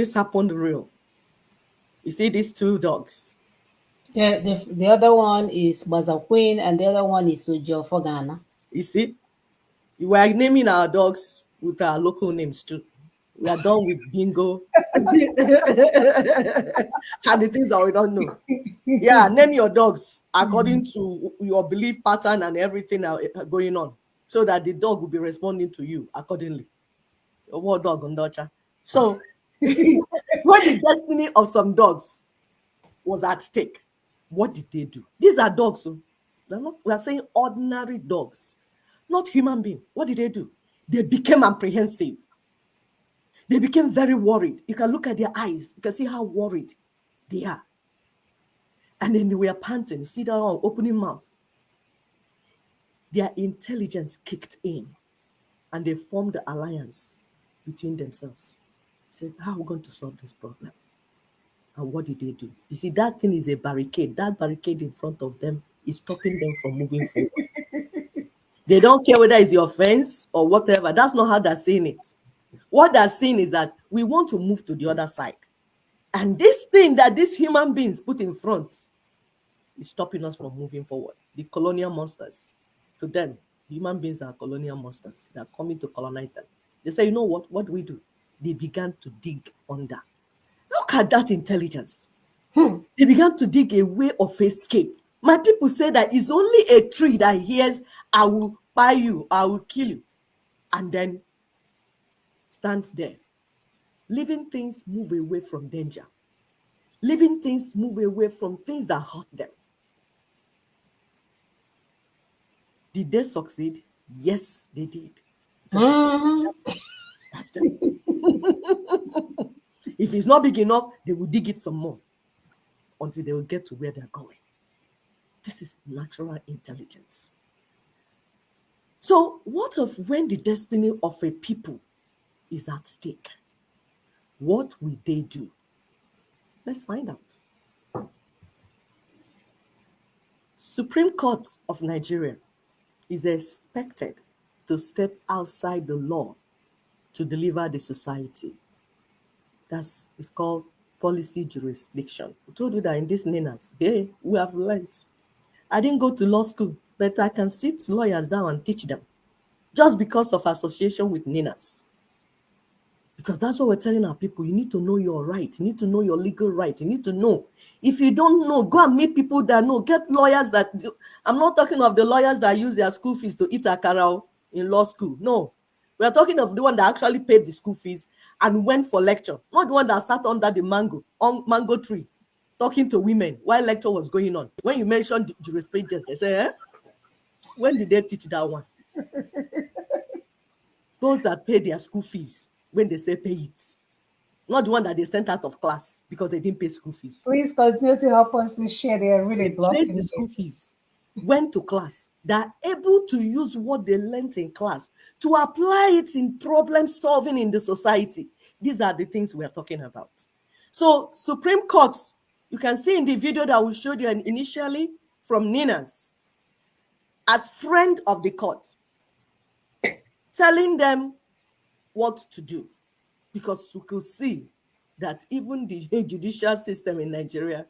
this happened real. You see these two dogs. The other one is Baza Queen and the other one is Ojo Fogana. You see, we are naming our dogs with our local names too. We are done with bingo and the things that we don't know. Yeah, name your dogs according to your belief pattern and everything going on, so that the dog will be responding to you accordingly. What dog on Dutcha? So, when the destiny of some dogs was at stake, what did they do? These are dogs. So we are saying ordinary dogs, not human beings. What did they do? They became apprehensive. They became very worried. You can look at their eyes. You can see how worried they are. And then they were panting. You see that one opening mouth. Their intelligence kicked in. And they formed the alliance between themselves. They said, how are we going to solve this problem? And what did they do? You see, that thing is a barricade. That barricade in front of them is stopping them from moving forward. They don't care whether it's your fence or whatever. That's not how they're seeing it. What they're seeing is that we want to move to the other side. And this thing that these human beings put in front is stopping us from moving forward. The colonial monsters, to them, human beings are colonial monsters. They're coming to colonize them. They say, you know what? What do we do? They began to dig under. Look at that intelligence. They began to dig a way of escape. My people say that it's only a tree that hears, I will buy you, I will kill you. And then stands there. Living things move away from danger. Living things move away from things that hurt them. Did they succeed? Yes, they did. That's them. If it's not big enough, they will dig it some more until they will get to where they're going. This is natural intelligence. So what of when the destiny of a people is at stake? What will they do? Let's find out. Supreme Court of Nigeria is expected to step outside the law to deliver the society. It's called policy jurisdiction. I told you that in this NINAS, hey, we have learned. I didn't go to law school, but I can sit lawyers down and teach them just because of association with NINAS. Because that's what we're telling our people. You need to know your right. You need to know your legal right. You need to know. If you don't know, go and meet people that know. Get lawyers that do. I'm not talking of the lawyers that use their school fees to eat akara in law school. No. We are talking of the one that actually paid the school fees and went for lecture. Not the one that sat under the mango tree talking to women while lecture was going on. When you mentioned jurisprudence, they say, when did they teach that one? Those that pay their school fees. When they say pay it, not the one that they sent out of class because they didn't pay school fees. Please continue to help us to share. They are really blocking the school fees, went to class. They're able to use what they learned in class to apply it in problem solving in the society. These are the things we are talking about. So Supreme Court, you can see in the video that we showed you initially from NINAS, as friend of the court, telling them what to do, because we could see that even the judicial system in Nigeria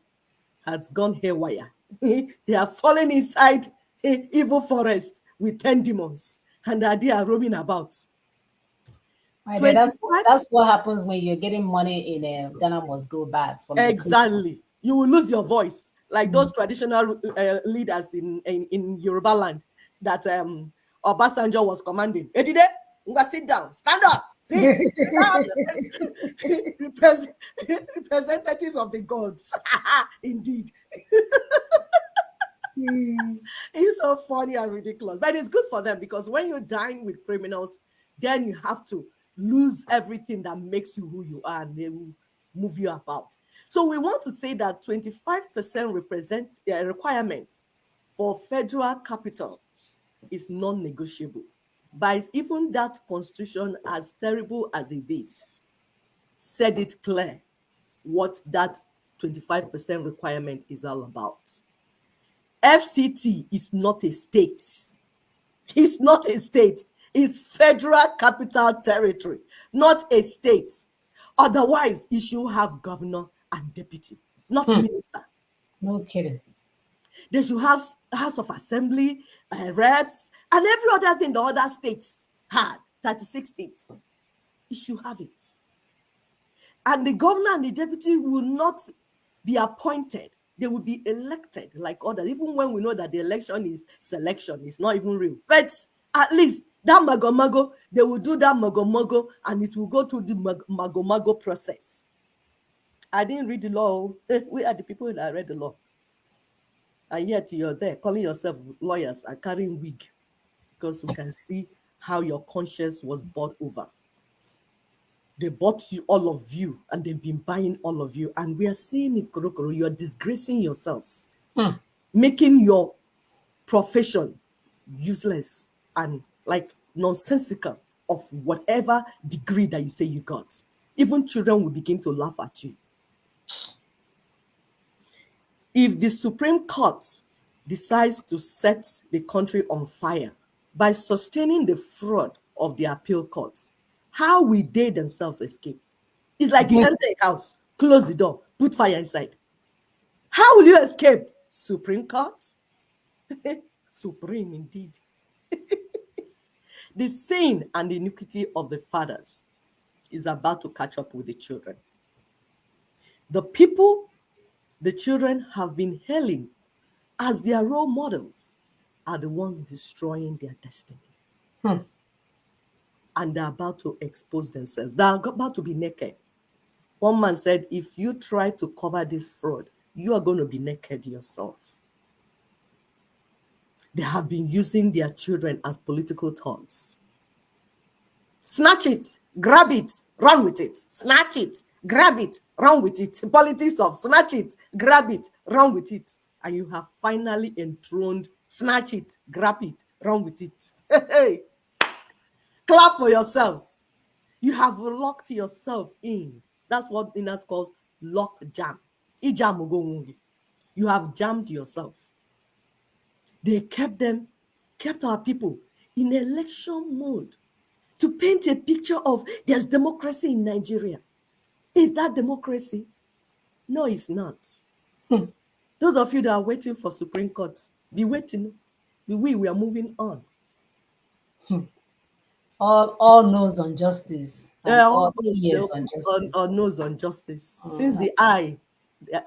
has gone haywire. They are falling inside evil forest with 10 demons, and they are roaming about. That's what happens when you're getting money in Ghana must go back. Exactly. You will lose your voice, like those traditional leaders in Yoruba land that Obasanjo was commanding. Edide, sit down, stand up, sit down. Representatives of the gods. Indeed. It's so funny and ridiculous, but it's good for them, because when you dine with criminals, then you have to lose everything that makes you who you are, and they will move you about. So we want to say that 25% requirement for federal capital is non-negotiable. But even that constitution, as terrible as it is, said it clear what that 25% requirement is all about. FCT is not a state. It's not a state. It's federal capital territory, not a state. Otherwise, you should have governor and deputy, not minister. No kidding. They should have House of Assembly, reps, and every other thing the other states had, 36 states. You should have it. And the governor and the deputy will not be appointed. They will be elected like others, even when we know that the election is selection, it's not even real. But at least that mago, they will do that mago, and it will go through the mago process. I didn't read the law. We are the people that read the law. And yet you're there calling yourself lawyers and carrying wig, because we can see how your conscience was bought over. They bought you, all of you, and they've been buying all of you. And we are seeing it, Korokoro. You're disgracing yourselves, making your profession useless and like nonsensical of whatever degree that you say you got. Even children will begin to laugh at you. If the Supreme Court decides to set the country on fire by sustaining the fraud of the appeal courts, how will they themselves escape? It's like you enter a house, close the door, put fire inside. How will you escape? Supreme Court? Supreme indeed. The sin and the iniquity of the fathers is about to catch up with the children. The people the children have been hailing as their role models are the ones destroying their destiny. And they're about to expose themselves. They're about to be naked. One man said, if you try to cover this fraud, you are going to be naked yourself. They have been using their children as political toys. Snatch it, grab it, run with it. Snatch it, grab it, run with it. Politics of snatch it, grab it, run with it. And you have finally enthroned, snatch it, grab it, run with it. Hey, clap for yourselves. You have locked yourself in. That's what Inas calls lock jam. You have jammed yourself. They kept our people in election mode to paint a picture of there's democracy in Nigeria. Is that democracy? No, it's not. Those of you that are waiting for Supreme Court, be waiting. We are moving on. All knows on justice. All ears on justice. All knows on justice. Since the eye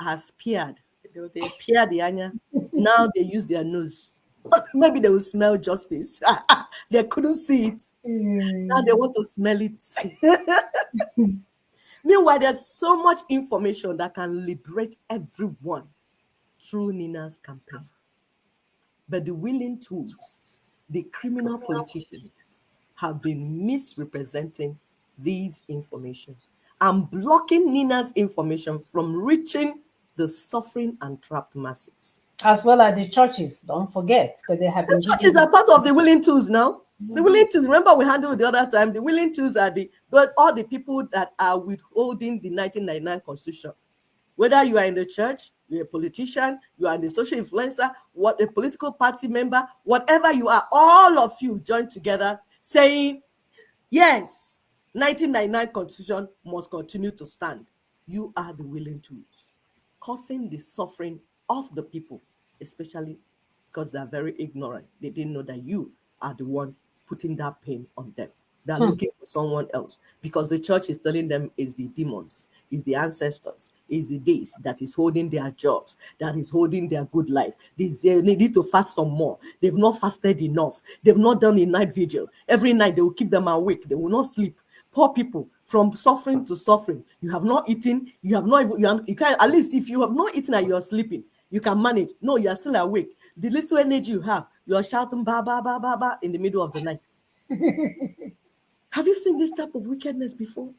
has peered, they peer the anya. Now they use their nose. Maybe they will smell justice. They couldn't see it. Now they want to smell it. Meanwhile, there's so much information that can liberate everyone through Nina's campaign. But the willing tools, the criminal politicians, have been misrepresenting these information and blocking Nina's information from reaching the suffering and trapped masses. As well as the churches, don't forget, because they have been. The churches are part of the willing tools now. The willing tools, remember we handled the other time, the willing tools are all the people that are withholding the 1999 Constitution. Whether you are in the church, you're a politician, you are the social influencer, what a political party member, whatever you are, all of you join together saying, yes, 1999 Constitution must continue to stand. You are the willing tools, causing the suffering of the people, especially because they are very ignorant. They didn't know that you are the one putting that pain on them. They're looking for someone else because the church is telling them is the demons, is the ancestors, is the days that is holding their jobs, that is holding their good life. They need to fast some more. They've not fasted enough. They've not done a night vigil. Every night they will keep them awake. They will not sleep. Poor people, from suffering to suffering. You have not eaten. You have not even. You can, at least if you have not eaten and you are sleeping, you can manage. No, you are still awake. The little energy you have, you are shouting ba ba ba ba ba in the middle of the night. Have you seen this type of wickedness before?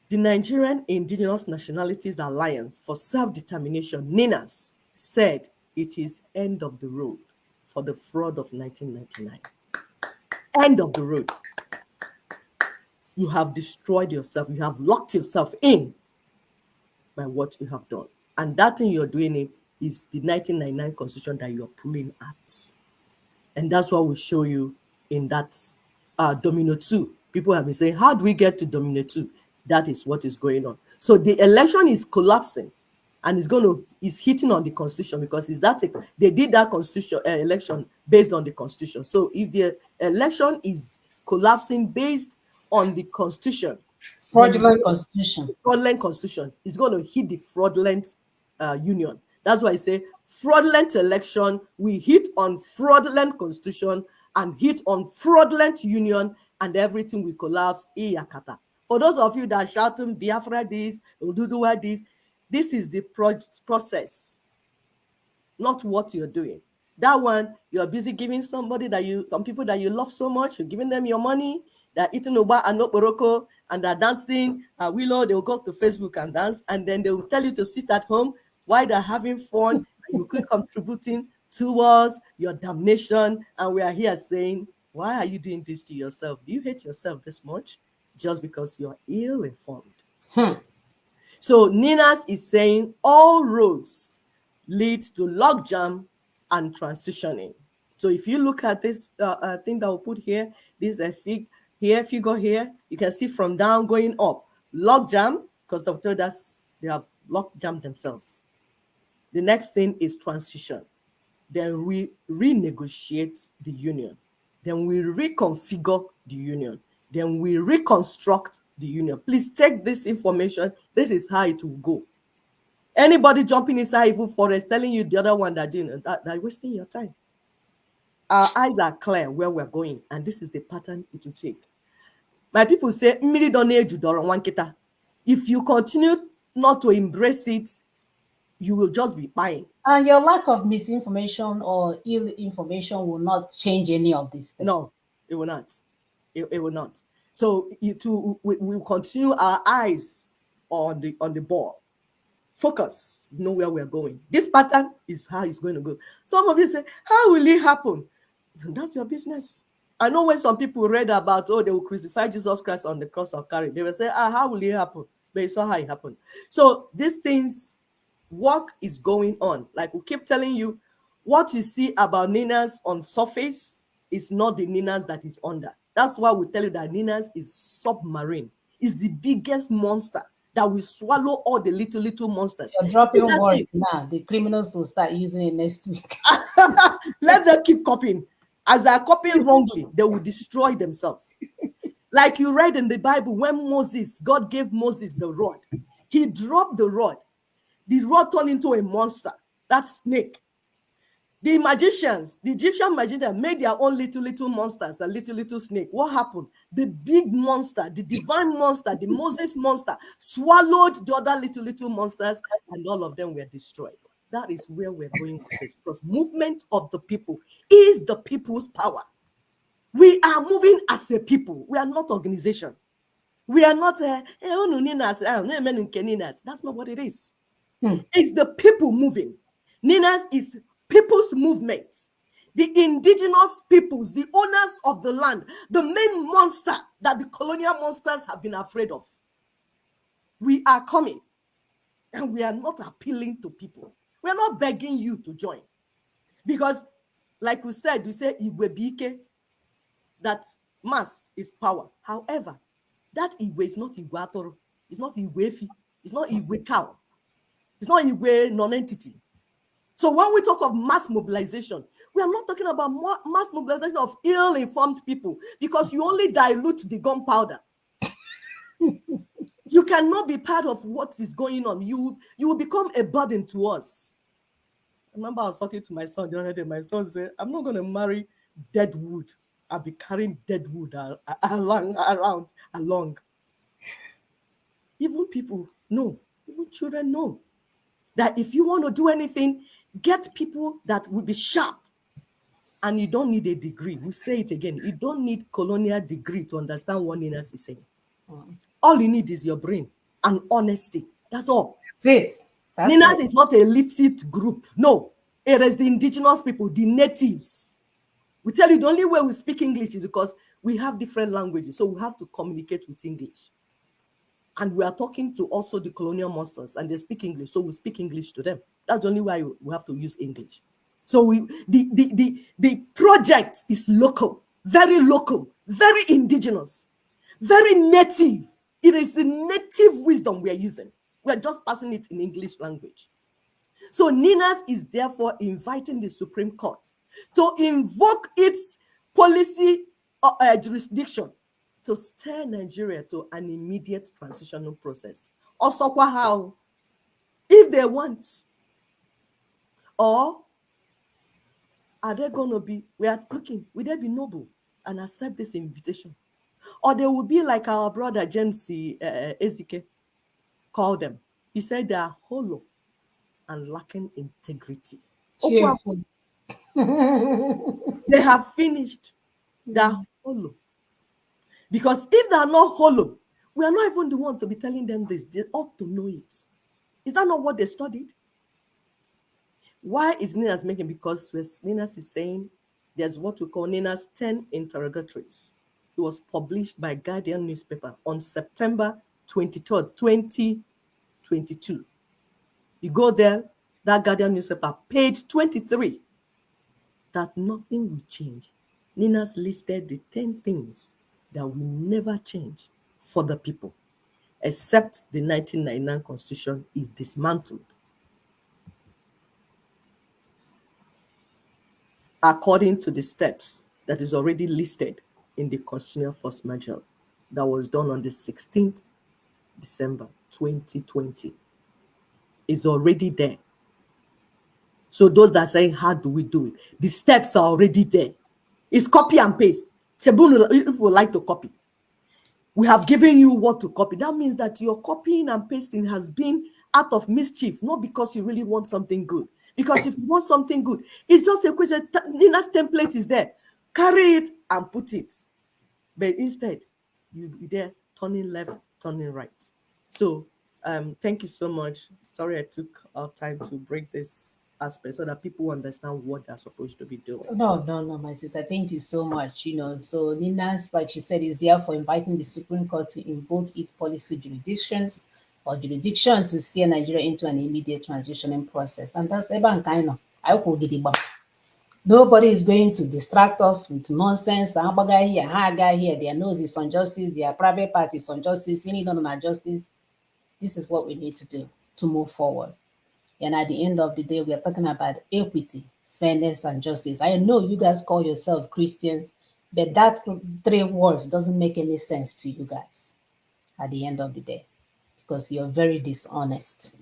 The Nigerian Indigenous Nationalities Alliance for Self-Determination, NINAS, said it is end of the road for the fraud of 1999. End of the road. You have destroyed yourself. You have locked yourself in by what you have done. And that thing you're doing is the 1999 Constitution that you're pulling at. And that's what we'll show you in that Domino 2 People have been saying, how do we get to Domino 2? That is what is going on. So the election is collapsing, and it's hitting on the constitution, because they did that constitution election based on the constitution. So if the election is collapsing based on the constitution, fraudulent constitution, is going to hit the fraudulent union. That's why I say fraudulent election, we hit on fraudulent constitution and hit on fraudulent union, and everything will collapse. Iyakata. For those of you that are shouting Biafra this, Oduduwa this is the process, not what you're doing. That one, you're busy giving some people that you love so much, you're giving them your money, they're eating Oba and Okporoko, and they're dancing Willow, they'll go to Facebook and dance, and then they will tell you to sit at home while they're having fun, and you keep contributing towards your damnation. And we are here saying, why are you doing this to yourself? Do you hate yourself this much? Just because you're ill-informed. So Ninas is saying all roads lead to logjam and transitioning. So if you look at this thing that we'll put here, this figure here, you can see from down going up. Logjam, because they've told us they have logjam themselves. The next thing is transition. Then we renegotiate the union. Then we reconfigure the union. Then we reconstruct the union. Please take this information. This is how it will go. Anybody jumping inside evil forest telling you the other one that didn't, they're wasting your time. Our eyes are clear where we're going, and this is the pattern it will take. My people say, if you continue not to embrace it, you will just be buying. And your lack of misinformation or ill information will not change any of this things. No, it will not. It will not. So we will continue our eyes on the ball. Focus, know where we're going. This pattern is how it's going to go. Some of you say, how will it happen? That's your business. I know when some people read about, they will crucify Jesus Christ on the cross of Calvary, they will say, how will it happen? But it's not how it happened. So these things, work is going on. Like we keep telling you, what you see about Ninas on surface is not the Ninas that is under. That's why we tell you that Ninas is submarine. It's the biggest monster that will swallow all the little monsters. You're dropping words now. The criminals will start using it next week. Let them keep copying. As they're copying wrongly, they will destroy themselves. Like you read in the Bible, when God gave Moses the rod, he dropped the rod. The rod turned into a monster. That's snake. The magicians, the Egyptian magicians made their own little monsters, a little snake. What happened? The big monster, the divine monster, the Moses monster swallowed the other little monsters, and all of them were destroyed. That is where we're going with this, because movement of the people is the people's power. We are moving as a people. We are not organization. We are not that's not what it is. It's the people moving. Ninas is people's movements, the indigenous peoples, the owners of the land, the main monster that the colonial monsters have been afraid of. We are coming, and we are not appealing to people. We are not begging you to join, because like we say Igwe that mass is power. However, that Igwe is not Igwe Atoro, it's not Igwe Fi, it's not Igwe cow, it's not Igwe non-entity. So when we talk of mass mobilization, we are not talking about mass mobilization of ill-informed people, because you only dilute the gunpowder. You cannot be part of what is going on. You will become a burden to us. I remember I was talking to my son the other day. My son said, I'm not going to marry dead wood. I'll be carrying dead wood along. Even people know, even children know, that if you want to do anything, get people that will be sharp. And you don't need a degree. We say it again. You don't need colonial degree to understand what Ninas is saying. All you need is your brain and honesty. That's all. That's it. Ninas is not a lit group. No. It is the indigenous people, the natives. We tell you the only way we speak English is because we have different languages. So we have to communicate with English. And we are talking to also the colonial monsters, and they speak English, so we speak English to them. That's the only way we have to use English. So the project is local, very indigenous. Very native. It is the native wisdom we are using. We are just passing it in English language. So NINAS is therefore inviting the Supreme Court to invoke its policy jurisdiction to steer Nigeria to an immediate transitional process. Also, how? If they want, or are they going to be, we are looking, will they be noble and accept this invitation? Or they will be like our brother James Ezike called them. He said they are hollow and lacking integrity. Cheerful. They have finished. They are hollow. Because if they are not hollow, we are not even the ones to be telling them this. They ought to know it. Is that not what they studied? Why is NINAS making? Because NINAS is saying there's what we call NINAS 10 interrogatories. It was published by Guardian newspaper on September 23rd, 2022. You go there, that Guardian newspaper, page 23, that nothing will change. NINAS listed the 10 things that will never change for the people, except the 1999 Constitution is dismantled. According to the steps that is already listed in the Constitutional Force Majeure that was done on the 16th December 2020, is already there. So those that say, how do we do it? The steps are already there. It's copy and paste. People like to copy. We have given you what to copy. That means that your copying and pasting has been out of mischief, not because you really want something good. Because if you want something good, it's just a question. NINA's template is there. Carry it and put it. But instead, you'll be there turning left, turning right. So thank you so much. Sorry I took our time to break this aspect so that people understand what they're supposed to be doing. No, my sister. Thank you so much. So NINAS, like she said, is there for inviting the Supreme Court to invoke its policy jurisdiction to steer Nigeria into an immediate transitioning process. And that's Eban Kaino. Nobody is going to distract us with nonsense. Guy here, their nose is on justice, their private party is on justice, you need on justice. This is what we need to do to move forward. And at the end of the day, we are talking about equity, fairness, and justice. I know you guys call yourself Christians, but that 3 words doesn't make any sense to you guys at the end of the day, because you're very dishonest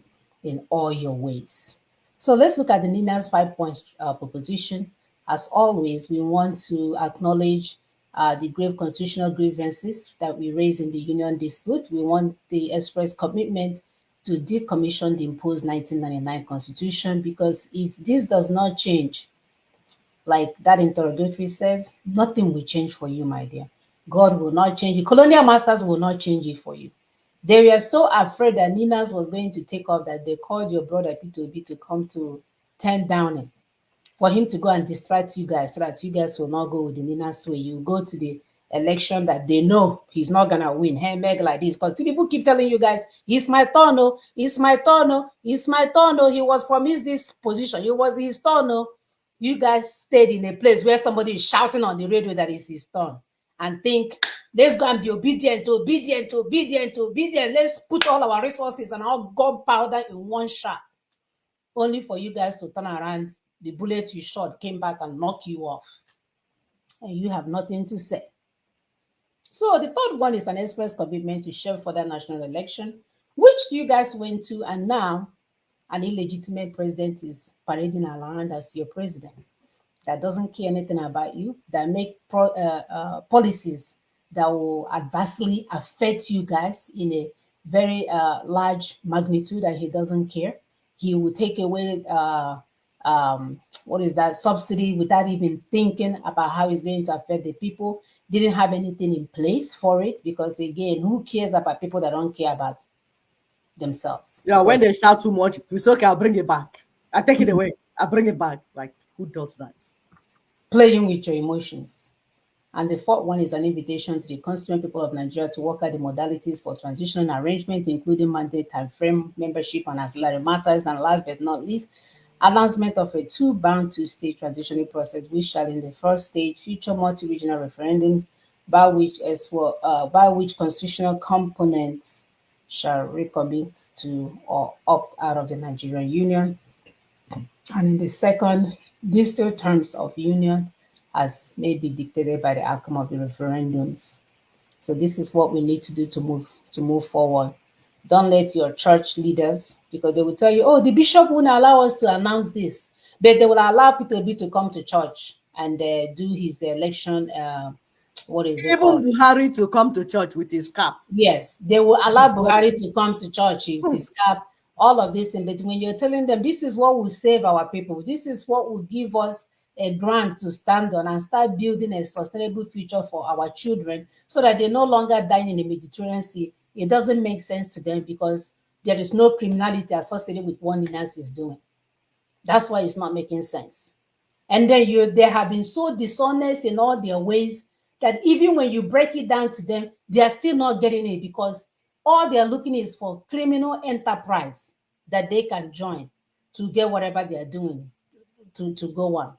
in all your ways. So let's look at the NINA's 5-point proposition. As always, we want to acknowledge the grave constitutional grievances that we raise in the union dispute. We want the express commitment to decommission the imposed 1999 Constitution, because if this does not change, like that interrogatory says, nothing will change for you, my dear. God will not change it. Colonial masters will not change it for you. They were so afraid that NINAS was going to take off that they called your brother P2B to come to 10 Downing for him to go and distract you guys so that you guys will not go with the NINAS way. You go to the election that they know he's not gonna win. Handbag like this, because people keep telling you guys, it's my turn, oh, it's my turn, oh, it's my turn, oh. He was promised this position, it was his turn, oh. You guys stayed in a place where somebody is shouting on the radio that it's his turn and think, let's go and be obedient. Let's put all our resources and our gunpowder in one shot, only for you guys to turn around. The bullet you shot came back and knock you off, and you have nothing to say. So the third one is an express commitment to share for the national election, which you guys went to, and now an illegitimate president is parading around as your president that doesn't care anything about you, that make policies that will adversely affect you guys in a very large magnitude, and he doesn't care. He will take away subsidy without even thinking about how it's going to affect the people. Didn't have anything in place for it, because again, who cares about people that don't care about themselves? Yeah, when they shout too much, it's okay, I'll bring it back. I take it away. I bring it back. Like, who does that? Playing with your emotions. And the fourth one is an invitation to the constituent people of Nigeria to work out the modalities for transitional arrangements, including mandate, time frame, membership, and ancillary matters. And last but not least, announcement of a two-stage transitioning process, which shall in the first stage feature multi-regional referendums by which constitutional components shall recommit to or opt out of the Nigerian Union. And in the second, these two terms of union as may be dictated by the outcome of the referendums. So this is what we need to do to move forward. Don't let your church leaders, because they will tell you, oh, the bishop won't allow us to announce this, but they will allow Peter Obi to come to church and do his election. What is it Even called? Buhari to come to church with his cap. Yes, they will allow Buhari to come to church with his cap, all of this. But when you're telling them this is what will save our people, this is what will give us a grant to stand on and start building a sustainable future for our children so that they no longer die in the Mediterranean Sea, it doesn't make sense to them because there is no criminality associated with what Ninas is doing. That's why it's not making sense. And then they have been so dishonest in all their ways that even when you break it down to them, they are still not getting it because all they are looking is for criminal enterprise that they can join to get whatever they are doing to go on.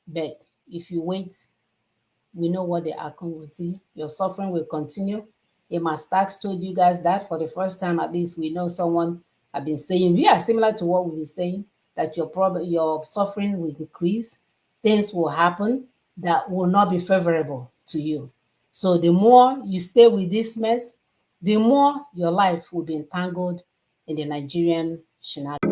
But if you wait, we know what the outcome will see. Your suffering will continue. Emma Starks told you guys that for the first time, at least we know someone have been saying, we are similar to what we've been saying, that your suffering will increase. Things will happen that will not be favorable to you. So the more you stay with this mess, the more your life will be entangled in the Nigerian shenanigans.